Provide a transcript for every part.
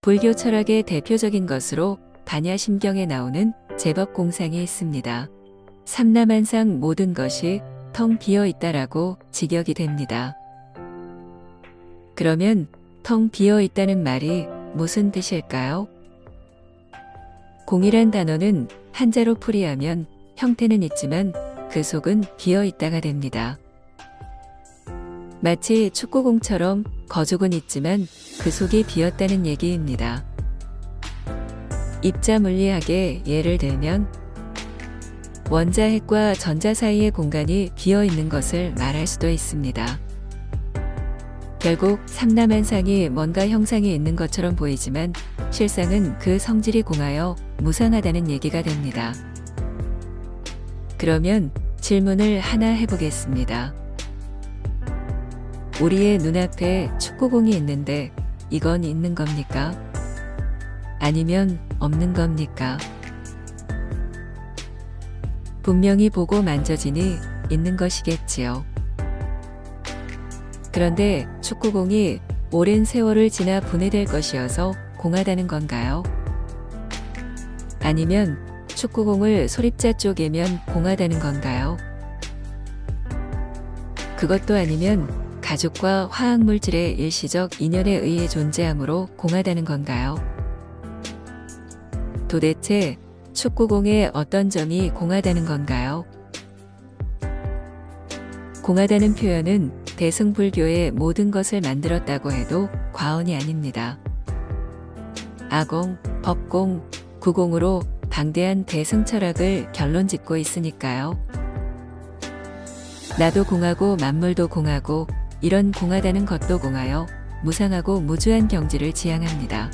불교 철학의 대표적인 것으로 반야심경에 나오는 제법공상이 있습니다. 삼라만상 모든 것이 텅 비어 있다라고 직역이 됩니다. 그러면 텅 비어 있다는 말이 무슨 뜻일까요? 공이란 단어는 한자로 풀이하면 형태는 있지만 그 속은 비어 있다가 됩니다. 마치 축구공처럼 거죽은 있지만 그 속이 비었다는 얘기입니다. 입자물리학의 예를 들면 원자핵과 전자 사이의 공간이 비어 있는 것을 말할 수도 있습니다. 결국 삼라만상이 뭔가 형상이 있는 것처럼 보이지만 실상은 그 성질이 공하여 무상하다는 얘기가 됩니다. 그러면 질문을 하나 해보겠습니다. 우리의 눈앞에 축구공이 있는데 이건 있는 겁니까? 아니면 없는 겁니까? 분명히 보고 만져지니 있는 것이겠지요. 그런데 축구공이 오랜 세월을 지나 분해될 것이어서 공하다는 건가요? 아니면 축구공을 소립자 쪼개면 공하다는 건가요? 그것도 아니면 가죽과 화학물질의 일시적 인연에 의해 존재하므로 공하다는 건가요? 도대체 축구공의 어떤 점이 공하다는 건가요? 공하다는 표현은 대승불교의 모든 것을 만들었다고 해도 과언이 아닙니다. 아공, 법공, 구공으로 방대한 대승철학을 결론 짓고 있으니까요. 나도 공하고 만물도 공하고 이런 공하다는 것도 공하여 무상하고 무주한 경지를 지향합니다.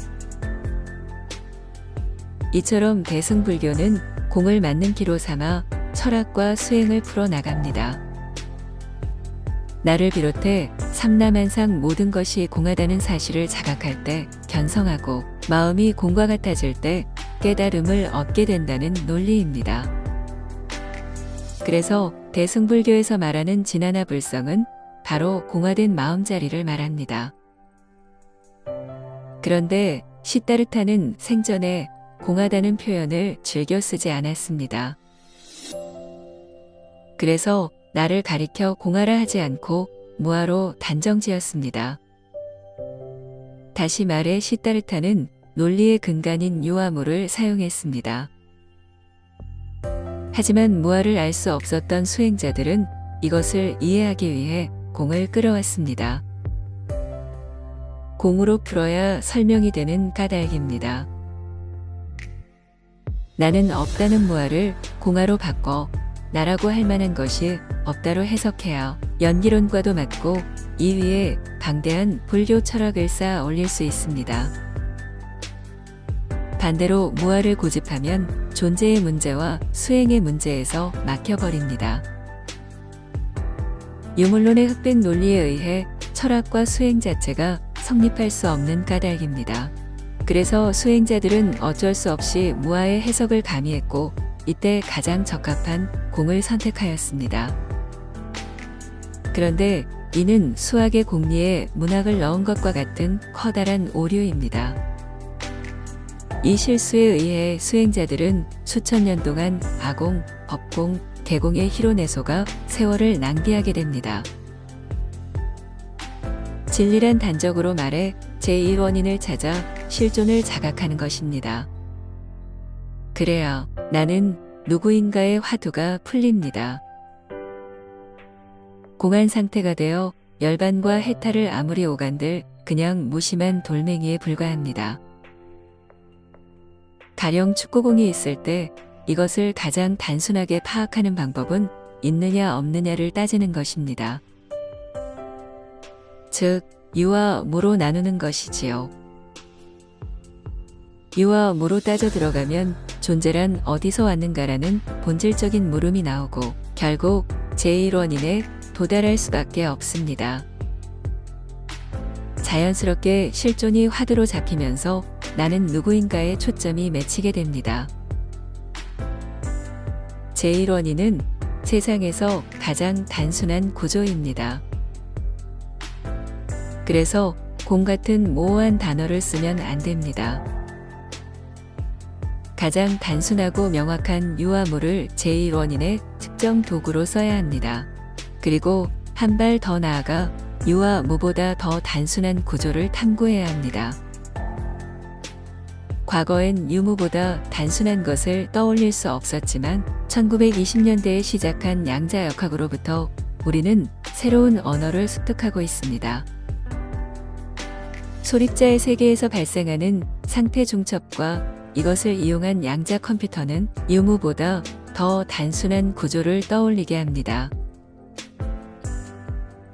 이처럼 대승불교는 공을 맞는 기로 삼아 철학과 수행을 풀어나갑니다. 나를 비롯해 삼라만상 모든 것이 공하다는 사실을 자각할 때 견성하고 마음이 공과 같아질 때 깨달음을 얻게 된다는 논리입니다. 그래서 대승불교에서 말하는 진하나 불성은 바로 공화된 마음자리를 말합니다. 그런데 시다르타는 생전에 공하다는 표현을 즐겨 쓰지 않았습니다. 그래서 나를 가리켜 공하라 하지 않고 무하로 단정지었습니다. 다시 말해 시다르타는 논리의 근간인 유아무를 사용했습니다. 하지만 무아를 알 수 없었던 수행자들은 이것을 이해하기 위해 공을 끌어왔습니다. 공으로 풀어야 설명이 되는 까닭입니다. 나는 없다는 무아를 공하로 바꿔 나라고 할 만한 것이 없다로 해석해야 연기론과도 맞고 이 위에 방대한 불교 철학을 쌓아 올릴 수 있습니다. 반대로 무아를 고집하면 존재의 문제와 수행의 문제에서 막혀버립니다. 유물론의 흑백 논리에 의해 철학과 수행 자체가 성립할 수 없는 까닭입니다. 그래서 수행자들은 어쩔 수 없이 무아의 해석을 가미했고 이때 가장 적합한 공을 선택하였습니다. 그런데 이는 수학의 공리에 문학을 넣은 것과 같은 커다란 오류입니다. 이 실수에 의해 수행자들은 수천 년 동안 아공, 법공, 개공의 희로내소가 세월을 낭비하게 됩니다. 진리란 단적으로 말해 제1원인을 찾아 실존을 자각하는 것입니다. 그래야 나는 누구인가의 화두가 풀립니다. 공한 상태가 되어 열반과 해탈을 아무리 오간들 그냥 무심한 돌멩이에 불과합니다. 가령 축구공이 있을 때 이것을 가장 단순하게 파악하는 방법은 있느냐 없느냐를 따지는 것입니다. 즉, 유와 무로 나누는 것이지요. 유와 무로 따져 들어가면 존재란 어디서 왔는가라는 본질적인 물음이 나오고 결국 제1원인에 도달할 수밖에 없습니다. 자연스럽게 실존이 화두로 잡히면서 나는 누구인가에 초점이 맺히게 됩니다. 제1원인은 세상에서 가장 단순한 구조입니다. 그래서 공 같은 모호한 단어를 쓰면 안 됩니다. 가장 단순하고 명확한 유화물을 제1원인의 특정 도구로 써야 합니다. 그리고 한 발 더 나아가 유화무보다 더 단순한 구조를 탐구해야 합니다. 과거엔 유무보다 단순한 것을 떠올릴 수 없었지만 1920년대에 시작한 양자역학으로부터 우리는 새로운 언어를 습득하고 있습니다. 소립자의 세계에서 발생하는 상태 중첩과 이것을 이용한 양자 컴퓨터는 유무보다 더 단순한 구조를 떠올리게 합니다.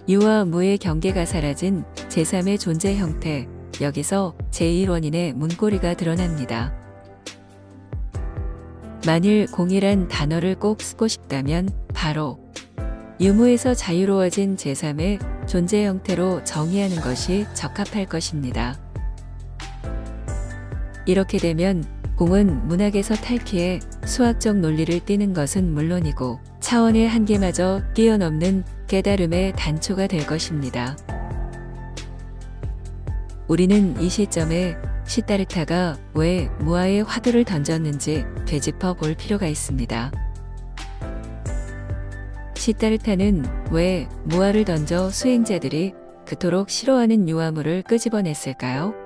유와 무의 경계가 사라진 제3의 존재 형태, 여기서 제1원인의 문고리가 드러납니다. 만일 공이란 단어를 꼭 쓰고 싶다면 바로 유무에서 자유로워진 제3의 존재 형태로 정의하는 것이 적합할 것입니다. 이렇게 되면 공은 문학에서 탈피해 수학적 논리를 띠는 것은 물론이고 차원의 한계마저 뛰어넘는 깨달음의 단초가 될 것입니다. 우리는 이 시점에 시타르타가 왜 무아에 화두를 던졌는지 되짚어 볼 필요가 있습니다. 시타르타는 왜 무아를 던져 수행자들이 그토록 싫어하는 유화물을 끄집어냈을까요?